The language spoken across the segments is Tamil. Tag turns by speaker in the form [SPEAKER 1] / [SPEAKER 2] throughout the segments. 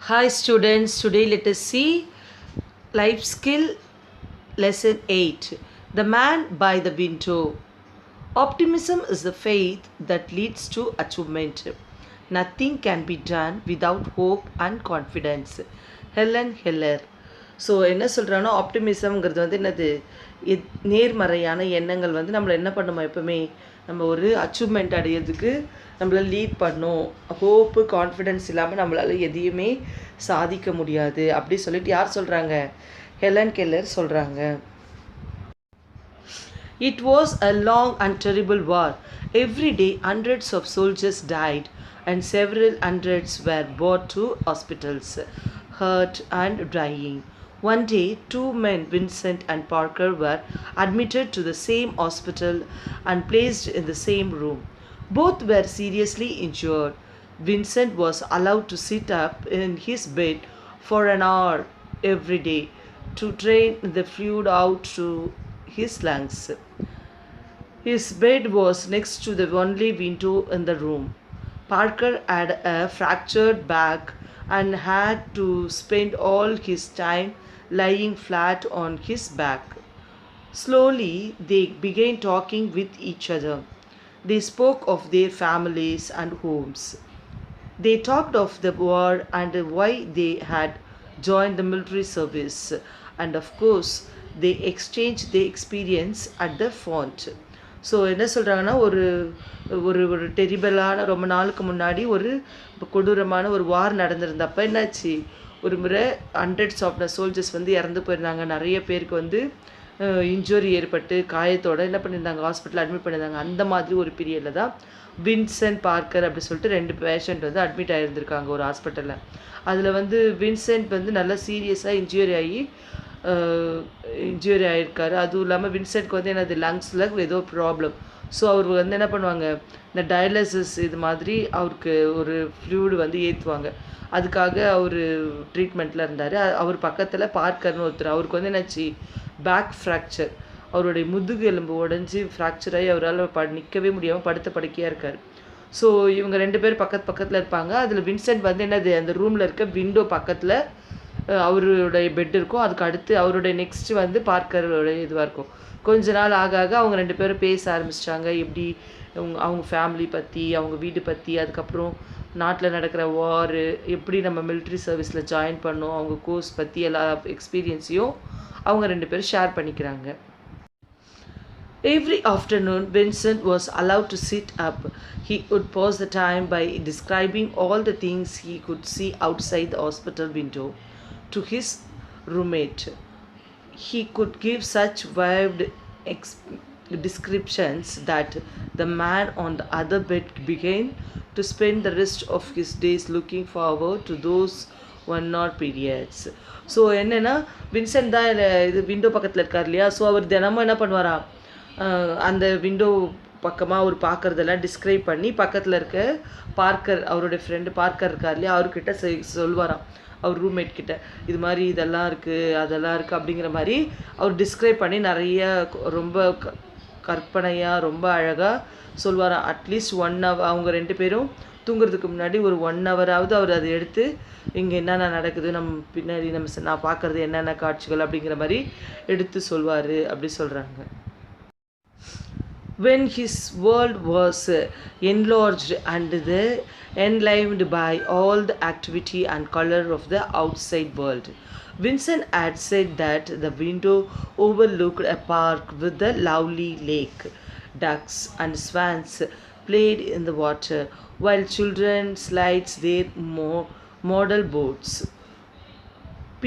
[SPEAKER 1] Hi students, today let us see life skill lesson 8. The man by the window. Optimism is the faith that leads to achievement. Nothing can be done without hope and confidence. Helen Heller. So என்ன சொல்கிறாங்கன்னா ஆப்டிமிசம்ங்கிறது வந்து என்னது நேர்மறையான எண்ணங்கள் வந்து நம்மளை என்ன பண்ணுமா எப்பவுமே நம்ம ஒரு அச்சீவ்மெண்ட் அடையிறதுக்கு நம்மளை லீட் பண்ணும். ஹோப்பு கான்ஃபிடென்ஸ் இல்லாமல் நம்மளால் எதையுமே சாதிக்க முடியாது அப்படி சொல்லிட்டு யார் சொல்கிறாங்க? ஹெலன் கெல்லர் சொல்கிறாங்க. It was a long and terrible war. Every day, hundreds of soldiers died, and several hundreds were brought to hospitals, hurt and dying. One day, two men, Vincent and Parker, were admitted to the same hospital and placed in the same room. Both were seriously injured. Vincent was allowed to sit up in his bed for an hour every day to drain the fluid out to his lungs. His bed was next to the only window in the room. Parker had a fractured back and had to spend all his time lying flat on his back. Slowly, they began talking with each other. They spoke of their families and homes. They talked of the war and why they had joined the military service. And of course, they exchanged their experience at the font. So என்ன சொல்கிறாங்கன்னா ஒரு ஒரு ஒரு டெரிபலான ரொம்ப நாளுக்கு முன்னாடி ஒரு கொடூரமான ஒரு வார் நடந்திருந்தப்போ என்னாச்சு, ஒரு முறை ஹண்ட்ரட்ஸ் ஆஃப் த சோல்ஜர்ஸ் வந்து இறந்து போயிருந்தாங்க. நிறைய பேருக்கு வந்து இன்ஜுரி ஏற்பட்டு காயத்தோடு என்ன பண்ணியிருந்தாங்க, ஹாஸ்பிட்டலில் அட்மிட் பண்ணியிருந்தாங்க. அந்த மாதிரி ஒரு பீரியடில் தான் வின்சென்ட் பார்க்கர் அப்படி சொல்லிட்டு 2 பேஷண்ட் வந்து அட்மிட் ஆகியிருந்திருக்காங்க ஒரு ஹாஸ்பிட்டலில். அதில் வந்து வின்சென்ட் வந்து நல்லா சீரியஸாக இன்ஜுரி ஆகியிருக்காரு. அதுவும் இல்லாமல் வின்சென்ட்க்கு வந்து என்னது லங்ஸில் ஏதோ ப்ராப்ளம். ஸோ அவர் வந்து என்ன பண்ணுவாங்க, இந்த டயாலிசிஸ் இது மாதிரி அவருக்கு ஒரு ஃப்ளூயிடு வந்து ஏற்றுவாங்க. அதுக்காக அவர் ட்ரீட்மெண்ட்டில் இருந்தார். அவர் பக்கத்தில் பார்க்கர்னு ஒருத்தர், அவருக்கு வந்து என்னாச்சு, பேக் ஃப்ராக்சர், அவருடைய முதுகு எலும்பு உடஞ்சி ஃப்ராக்சர் ஆகி அவரால் நிற்கவே முடியாமல் படுத்த படுக்கையாக இருக்கார். ஸோ இவங்க 2 பேர் பக்கத்தில் இருப்பாங்க. அதில் வின்சென்ட் வந்து என்னது, அந்த ரூமில் இருக்க விண்டோ பக்கத்தில் அவருடைய பெட் இருக்கும். அதுக்கு அடுத்து அவருடைய நெக்ஸ்ட்டு வந்து பார்க்கருடைய இதுவாக இருக்கும். கொஞ்ச நாள் ஆக ஆக அவங்க 2 பேரும் பேச ஆரம்பிச்சிட்டாங்க. எப்படி அவங்க ஃபேமிலி பற்றி, அவங்க வீடு பற்றி, அதுக்கப்புறம் நாட்டில் நடக்கிற வாரு, எப்படி நம்ம மிலிட்ரி சர்வீஸில் ஜாயின் பண்ணோம், அவங்க கோர்ஸ் பற்றி எல்லா எக்ஸ்பீரியன்ஸையும் அவங்க 2 பேரும் ஷேர் பண்ணிக்கிறாங்க. Every afternoon, Vincent was allowed to sit up. He would pause the time by describing all the things he could see outside the hospital window to his roommate. He could give such vivid descriptions that the man on the other bed began to spend the rest of his days looking forward to those 1 hour periods. So என்னென்னா, வின்சென்ட் தான் இது விண்டோ பக்கத்தில் இருக்கார் இல்லையா. ஸோ அவர் தினமும் என்ன பண்ணுவாராம், அந்த விண்டோ பக்கமாக அவர் பார்க்குறதெல்லாம் டிஸ்கிரைப் பண்ணி பக்கத்தில் இருக்க பார்க்கர், அவருடைய ஃப்ரெண்டு பார்க்கர் இருக்கார் இல்லையா, அவர்கிட்ட சொல்வாராம், அவர் ரூம்மேட் கிட்ட, இது மாதிரி இதெல்லாம் இருக்குது அதெல்லாம் இருக்குது அப்படிங்கிற மாதிரி அவர் டிஸ்கிரைப் பண்ணி நிறைய ரொம்ப கற்பனையாக ரொம்ப அழகாக சொல்வாராம். அட்லீஸ்ட் 1 hour அவங்க 2 பேரும் தூங்குறதுக்கு முன்னாடி ஒரு 1 hour-ஆவது அவர் அதை எடுத்து இங்கே என்னென்ன நடக்குது, நம்ம பின்னாடி நான் பார்க்குறது என்னென்ன காட்சிகள் அப்படிங்கிற மாதிரி எடுத்து சொல்வார் அப்படி சொல்கிறாங்க. When his world was enlarged and enlivened by all the activity and color of the outside world, Vincent had said that the window overlooked a park with a lovely lake. Ducks and swans played in the water, while children slides their model boats.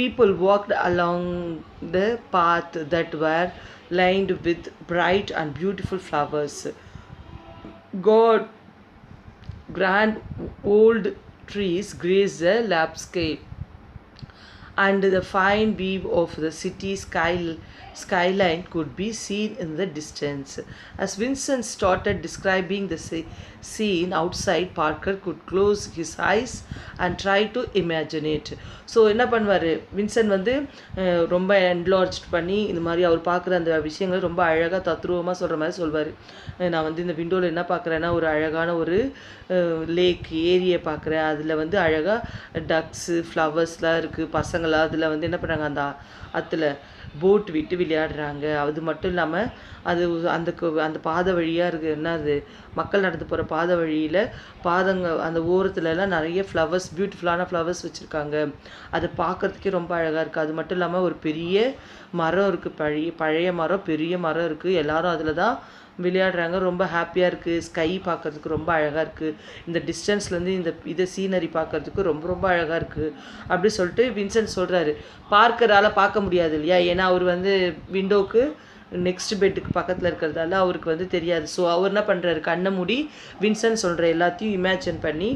[SPEAKER 1] People walked along the path that were lined with bright and beautiful flowers. Grand old trees graced the landscape, and the fine view of the city skyline could be seen in the distance. As Vincent started describing the scene outside, Parker could close his eyes and try to imagine it. So என்ன பண்ணுவார் வின்சென்ட் வந்து ரொம்ப என்லார்ஜ் பண்ணி இந்த மாதிரி அவர் பார்க்குற அந்த விஷயங்களை ரொம்ப அழகாக தத்ரூபமாக சொல்கிற மாதிரி சொல்வார். நான் வந்து இந்த விண்டோவில் என்ன பார்க்குறேன்னா ஒரு அழகான ஒரு லேக் ஏரியை பார்க்குறேன். அதில் வந்து அழகாக டக்ஸு ஃப்ளவர்ஸ்லாம் இருக்குது. பசங்களாம் அதில் வந்து என்ன பண்ணுறாங்க அந்த ஆற்றுல போட் விட்டு விளையாடுறாங்க. அது மட்டும் இல்லாமல் அது அந்த பாதை வழியாக இருக்குது என்ன அது மக்கள் நடந்து போகிற பாதை வழியில் அந்த ஓரத்துலலாம் நிறைய ஃப்ளவர்ஸ் பியூட்டிஃபுல்லான ஃப்ளவர்ஸ் வச்சுருக்காங்க. அது பார்க்குறதுக்கே ரொம்ப அழகாக இருக்குது. அது மட்டும் இல்லாமல் ஒரு பெரிய மரம் இருக்குது. பழைய மரம் பெரிய மரம் இருக்குது. எல்லாரும் அதில் தான் விளையாடுறாங்க. ரொம்ப ஹாப்பியாக இருக்குது. ஸ்கை பார்க்குறதுக்கு ரொம்ப அழகாக இருக்குது. இந்த டிஸ்டன்ஸ்லேருந்து இதை சீனரி பார்க்குறதுக்கு ரொம்ப ரொம்ப அழகாக இருக்குது அப்படி சொல்லிட்டு வின்சென்ட் சொல்கிறாரு. பார்க்கரால் பார்க்க முடியாது இல்லையா, ஏன்னா அவர் வந்து விண்டோவுக்கு நெக்ஸ்ட் பெட்டுக்கு பக்கத்தில் இருக்கிறதால அவருக்கு வந்து தெரியாது. ஸோ அவர் என்ன பண்ணுறாரு, கண்ணை மூடி வின்சென்ட் சொல்கிற எல்லாத்தையும் இமேஜின் பண்ணி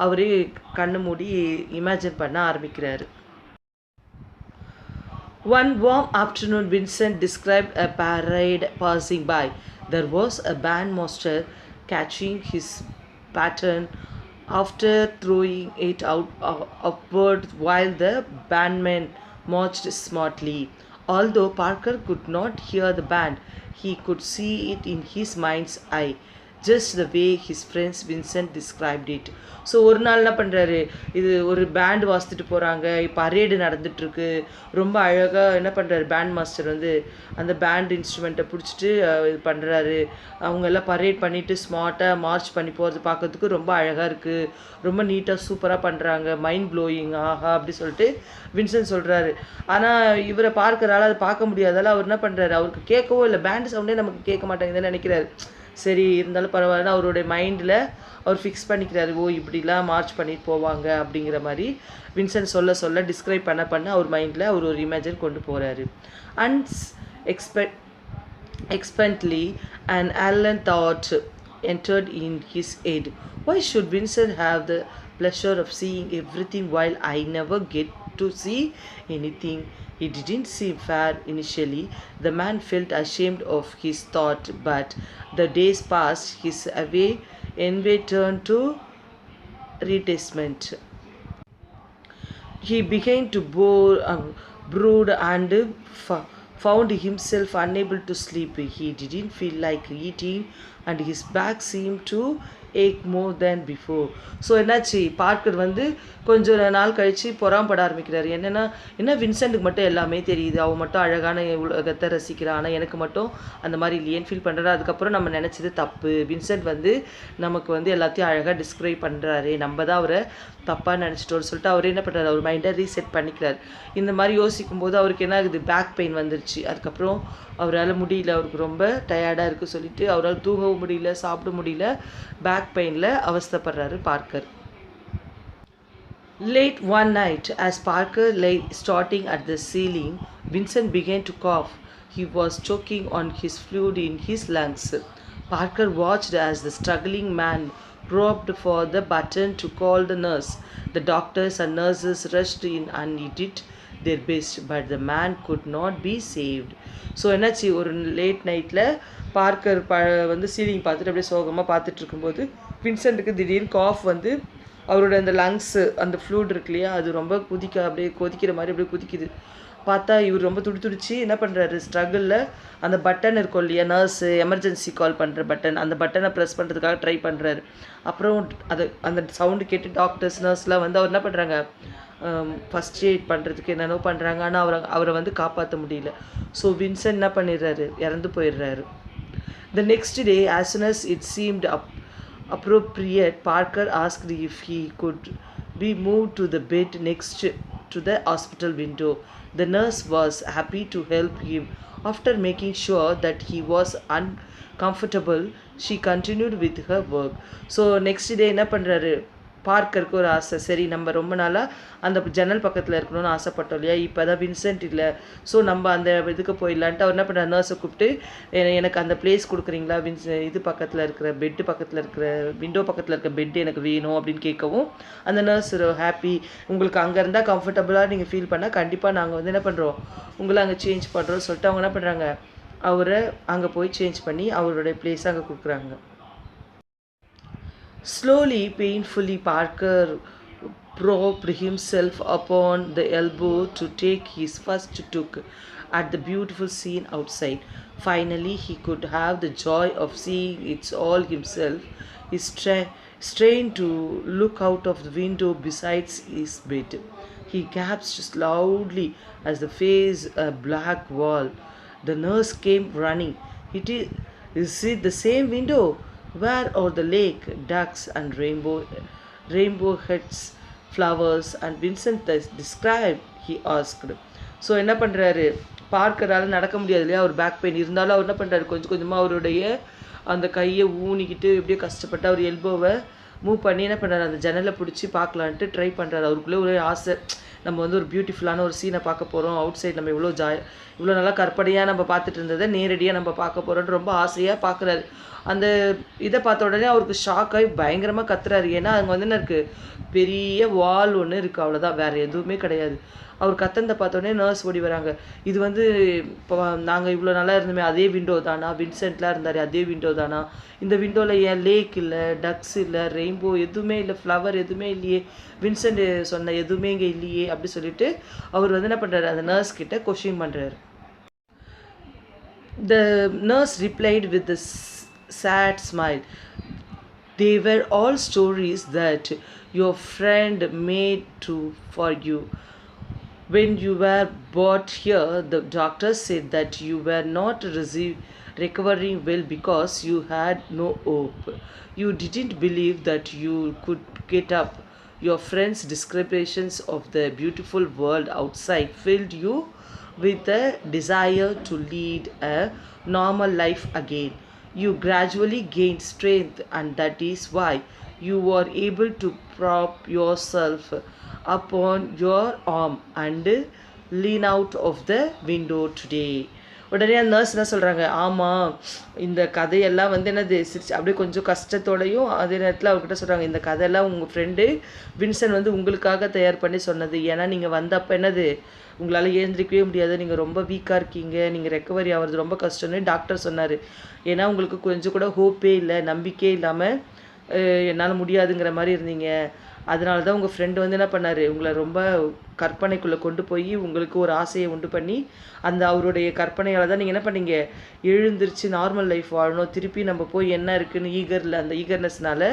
[SPEAKER 1] அவரே கண்ணை மூடி இமேஜின் பண்ண ஆரம்பிக்கிறாரு. One warm afternoon, Vincent described a parade passing by. There was a bandmaster catching his baton after throwing it upward while the bandmen marched smartly. Although Parker could not hear the band, he could see it in his mind's eye, just the way his friends Vincent described it. So ஒரு நாள் என்ன பண்ணுறாரு, இது ஒரு பேண்ட் வாசித்துட்டு போகிறாங்க, பரேடு நடந்துகிட்ருக்கு. ரொம்ப அழகாக என்ன பண்ணுறாரு பேண்ட் மாஸ்டர் வந்து அந்த பேண்ட் இன்ஸ்ட்ருமெண்ட்டை பிடிச்சிட்டு இது பண்ணுறாரு. அவங்க எல்லாம் பரேட் பண்ணிவிட்டு ஸ்மார்ட்டாக மார்ச் பண்ணி போகிறது பார்க்கறதுக்கு ரொம்ப அழகாக இருக்குது. ரொம்ப நீட்டாக சூப்பராக பண்ணுறாங்க, மைண்ட் ப்ளோயிங், ஆஹா அப்படி சொல்லிட்டு வின்சென்ட் சொல்கிறாரு. ஆனால் இவரை பார்க்கறால அதை பார்க்க முடியாதால அவர் என்ன பண்ணுறாரு, அவருக்கு கேட்கவோ இல்லை, பேண்ட் சவுண்டே நமக்கு கேட்க மாட்டேங்குதுன்னு நினைக்கிறாரு. சரி இருந்தாலும் பரவாயில்ல, அவருடைய மைண்டில் அவர் ஃபிக்ஸ் பண்ணிக்கிறாரு, ஓ இப்படிலாம் மார்ச் பண்ணிட்டு போவாங்க அப்படிங்கிற மாதிரி வின்சென்ட் சொல்ல டிஸ்கிரைப் பண்ண அவர் மைண்டில் அவர் ஒரு இமேஜின் கொண்டு போகிறாரு. And expectantly an Allen thought entered in his head. Why should Vincent have the pleasure of seeing everything while I never get to see anything? It didn't seem fair initially. The man felt ashamed of his thought, but the days passed, his envy turned to resentment. He began to brood and found himself unable to sleep. He didn't feel like eating and his back seemed to ache more than before. So என்னாச்சு, பார்க்கர் வந்து கொஞ்சம் நாள் கழித்து பொறாம்பட ஆரம்பிக்கிறார். என்ன வின்சென்ட்டுக்கு மட்டும் எல்லாமே தெரியுது, அவன் மட்டும் அழகான உலகத்தை ரசிக்கிறான், ஆனால் எனக்கு மட்டும் அந்த மாதிரி இல்லையேன்னு ஃபீல் பண்ணுறாரு. அதுக்கப்புறம் நம்ம நினச்சது தப்பு, வின்சென்ட் வந்து நமக்கு வந்து எல்லாத்தையும் அழகாக டிஸ்கிரைப் பண்ணுறாரு, நம்ம தான் அவரை தப்பாக நினச்சிட்டோன்னு சொல்லிட்டு அவர் என்ன பண்ணுறாரு, அவர் மைண்டை ரீசெட் பண்ணிக்கிறார். இந்த மாதிரி யோசிக்கும் போது அவருக்கு என்ன ஆகுது, பேக் பெயின் வந்துருச்சு. அதுக்கப்புறம் அவரால் முடியல, அவருக்கு ரொம்ப டயர்டாக இருக்குது சொல்லிட்டு அவரால் தூங்கவும் முடியல, சாப்பிட முடியல, பேக் பெயினில் அவஸ்தைப்படுறாரு Parker. Late one night, as Parker lay starting at the ceiling, Vincent began to cough. He was choking on his fluid in his lungs. Parker watched as the struggling man groped for the button to call the nurse. The doctors and nurses rushed in and did their best, but the man could not be saved. So என்னாச்சு, ஒரு லேட் நைட்டில் பார்க்கர் வந்து சீலிங் பார்த்துட்டு அப்படியே சோகமாக பார்த்துட்டு இருக்கும்போது வின்சென்ட்டுக்கு திடீர்னு காஃப் வந்து அவரோட அந்த லங்ஸு அந்த ஃப்ளூட் இருக்கு இல்லையா, அது ரொம்ப அப்படியே கொதிக்கிற மாதிரி அப்படியே குதிக்குது. பார்த்தா இவர் ரொம்ப துடிச்சு என்ன பண்ணுறாரு, ஸ்ட்ரகிளில் அந்த பட்டன் இருக்கும் இல்லையா, நர்ஸு எமர்ஜென்சி கால் பண்ணுற பட்டன், அந்த பட்டனை ப்ரெஸ் பண்ணுறதுக்காக ட்ரை பண்ணுறாரு. அப்புறம் அந்த சவுண்டு கேட்டு டாக்டர்ஸ் நர்ஸ்லாம் வந்து அவர் என்ன பண்ணுறாங்க, ஃபஸ்ட் எய்ட் பண்ணுறதுக்கு என்னென்னோ பண்ணுறாங்க. ஆனால் அவரை வந்து காப்பாற்ற முடியல. ஸோ வின்சென்ட் என்ன பண்ணிடுறாரு, இறந்து போயிடுறாரு. The next day, as soon as it seemed appropriate, Parker asked if he could be moved to the bed next to the hospital window. The nurse was happy to help him. After making sure that he was uncomfortable, she continued with her work. So next day என்ன பண்ணுறாரு, பார்க்கறக்கு ஒரு ஆசை. சரி நம்ம ரொம்ப நாளாக அந்த ஜன்னல் பக்கத்தில் இருக்கணும்னு ஆசைப்பட்டோம் இல்லையா, இப்போ தான் வின்சென்ட் இல்லை, ஸோ நம்ம அந்த இதுக்கு போயிடலான்ட்டு அவர் என்ன பண்ணுறாரு, நர்ஸை கூப்பிட்டு எனக்கு அந்த பிளேஸ் கொடுக்குறீங்களா, இது பக்கத்தில் இருக்கிற பெட்டு பக்கத்தில் இருக்கிற விண்டோ பக்கத்தில் இருக்கிற பெட்டு எனக்கு வேணும் அப்படின்னு கேட்கவும், அந்த நர்ஸ் ஹாப்பி, உங்களுக்கு அங்கே இருந்தால் கம்ஃபர்டபுளாக நீங்கள் ஃபீல் பண்ணால் கண்டிப்பாக நாங்கள் வந்து என்ன பண்ணுறோம், உங்களை அங்கே சேஞ்ச் பண்ணுறோம்னு சொல்லிட்டு அவங்க என்ன பண்ணுறாங்க, அவரை அங்கே போய் சேஞ்ச் பண்ணி அவருடைய பிளேஸை அங்கே கொடுக்குறாங்க. Slowly, painfully, Parker propped himself upon the elbow to take his first look at the beautiful scene outside. Finally, he could have the joy of seeing it all himself. He strained to look out of the window beside his bed. He gasped loudly as they faced a black wall. The nurse came running. Is it the same window? Where are the lake, ducks and rainbow heads, flowers and Vincent described, he asked. So என்ன பண்ணுறாரு, பார்க்கறால நடக்க முடியாது இல்லையா, அவர் பேக் பெயின் இருந்தாலும் அவர் என்ன பண்ணுறாரு, கொஞ்சம் கொஞ்சமாக அவருடைய அந்த கையை ஊனிக்கிட்டு எப்படியோ கஷ்டப்பட்டு அவர் எல்போவை மூவ் பண்ணி என்ன பண்ணுறாரு, அந்த ஜன்னலை பிடிச்சி பார்க்கலான்ட்டு ட்ரை பண்ணுறாரு. அவருக்குள்ளே ஒரு ஆசை, நம்ம வந்து ஒரு பியூட்டிஃபுல்லான ஒரு சீனை பார்க்க போகிறோம், அவுட் சைட் நம்ம இவ்வளோ நல்லா கற்பனையாக நம்ம பார்த்துட்டு இருந்ததை நேரடியாக நம்ம பார்க்க போகிறோன்ட்டு ரொம்ப ஆசையாக பார்க்குறாரு. அந்த இதை பார்த்த உடனே அவருக்கு ஷாக் ஆகி பயங்கரமாக கத்துறாரு. ஏன்னா அங்கே வந்து என்ன இருக்குது, பெரிய வால் ஒன்று இருக்குது, அவ்வளோதான், வேறு எதுவுமே கிடையாது. அவர் கத்தந்த பார்த்தோடனே நர்ஸ் ஓடி வராங்க. இது வந்து இப்போ நாங்கள் இவ்வளோ நல்லா இருந்தோமே அதே விண்டோ தானா, வின்சென்ட்லாம் இருந்தார் அதே விண்டோ தானா, இந்த விண்டோவில் ஏன் லேக் இல்லை, டக்ஸ் இல்லை, ரெயின்போ எதுவுமே இல்லை, ஃப்ளவர் எதுவுமே இல்லையே, வின்சென்ட் சொன்ன எதுவுமே இங்கே இல்லையே அப்படி சொல்லிட்டு அவர் வந்து என்ன பண்ணுறாரு, அந்த நர்ஸ் கிட்ட கொஷின் பண்ணுறாரு. The nurse replied with a sad smile. They were all stories that your friend made for you. When you were brought here, the doctor said that you were not recovering well because you had no hope. You didn't believe that you could get up. Your friend's descriptions of the beautiful world outside filled you with a desire to lead a normal life again. You gradually gained strength, and that is why you were able to prop yourself upon your arm and lean out of the window today. உடனே அந்த நர்ஸ் என்ன சொல்கிறாங்க, ஆமாம் இந்த கதையெல்லாம் வந்து என்னது அப்படியே கொஞ்சம் கஷ்டத்தோடையும் அதே நேரத்தில் அவர்கிட்ட சொல்கிறாங்க, இந்த கதையெல்லாம் உங்கள் ஃப்ரெண்டு வின்சென்ட் வந்து உங்களுக்காக தயார் பண்ணி சொன்னது. ஏன்னா நீங்கள் வந்தப்போ என்னது உங்களால் எழுந்திரிக்கவே முடியாது, நீங்கள் ரொம்ப வீக்காக இருக்கீங்க, நீங்கள் ரெக்கவரி ஆகிறது ரொம்ப கஷ்டம்னு டாக்டர் சொன்னார். ஏன்னா உங்களுக்கு கொஞ்சம் கூட ஹோப்பே இல்லை, நம்பிக்கையே இல்லாமல் என்னால் முடியாதுங்கிற மாதிரி இருந்தீங்க. அதனால தான் உங்கள் ஃப்ரெண்டு வந்து என்ன பண்ணார், உங்களை ரொம்ப கற்பனைக்குள்ளே கொண்டு போய் உங்களுக்கு ஒரு ஆசையை உண்டு பண்ணி அந்த அவருடைய கற்பனையால் தான் நீங்கள் என்ன பண்ணீங்க, எழுந்திரிச்சு நார்மல் லைஃப் வாழணும், திருப்பி நம்ம போய் என்ன இருக்குன்னு அந்த ஈகர்னஸ்னால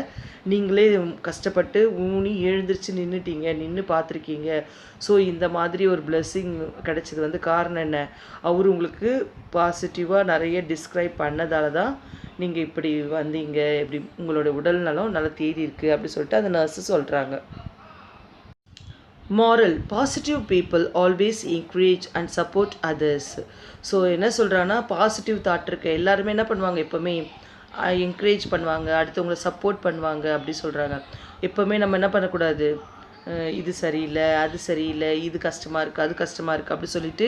[SPEAKER 1] நீங்களே கஷ்டப்பட்டு ஊனி எழுந்திரிச்சு நின்று பார்த்துருக்கீங்க. ஸோ இந்த மாதிரி ஒரு பிளெஸ்ஸிங் கிடைச்சது வந்து காரணம் என்ன, அவர் உங்களுக்கு பாசிட்டிவாக நிறைய டிஸ்கிரைப் பண்ணதால தான் நீங்கள் இப்படி வந்தீங்க, இப்படி உங்களோட உடல் நலம் நல்லா தேடி இருக்குது அப்படி சொல்லிட்டு அந்த நர்ஸு சொல்கிறாங்க. Moral, positive people always encourage and support others. So என்ன சொல்கிறாங்கன்னா, பாசிட்டிவ் தாட் இருக்க எல்லாருமே என்ன பண்ணுவாங்க, எப்போவுமே என்கரேஜ் பண்ணுவாங்க, அடுத்தவங்களை சப்போர்ட் பண்ணுவாங்க அப்படி சொல்கிறாங்க. எப்போவுமே நம்ம என்ன பண்ணக்கூடாது, இது சரியில்லை, அது சரியில்லை, இது கஷ்டமாக இருக்குது, அது கஷ்டமாக இருக்குது அப்படி சொல்லிட்டு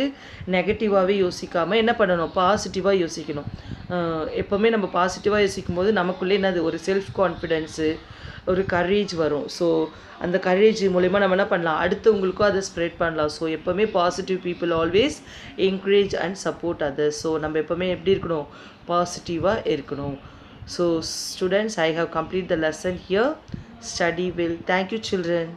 [SPEAKER 1] நெகட்டிவாகவே யோசிக்காமல் என்ன பண்ணணும், பாசிட்டிவாக யோசிக்கணும். எப்போவுமே நம்ம பாசிட்டிவாக யோசிக்கும் போது நமக்குள்ளே என்னது ஒரு செல்ஃப் கான்ஃபிடென்ஸு, ஒரு கரேஜ் வரும். ஸோ அந்த கரேஜ் மூலயமா நம்ம என்ன பண்ணலாம், அடுத்தவங்களுக்கும் அதை ஸ்ப்ரெட் பண்ணலாம். ஸோ எப்போவுமே positive people always encourage and support others. So நம்ம எப்போவுமே எப்படி இருக்கணும், பாசிட்டிவாக இருக்கணும். So students, I have complete the lesson here. Study well. Thank you, children.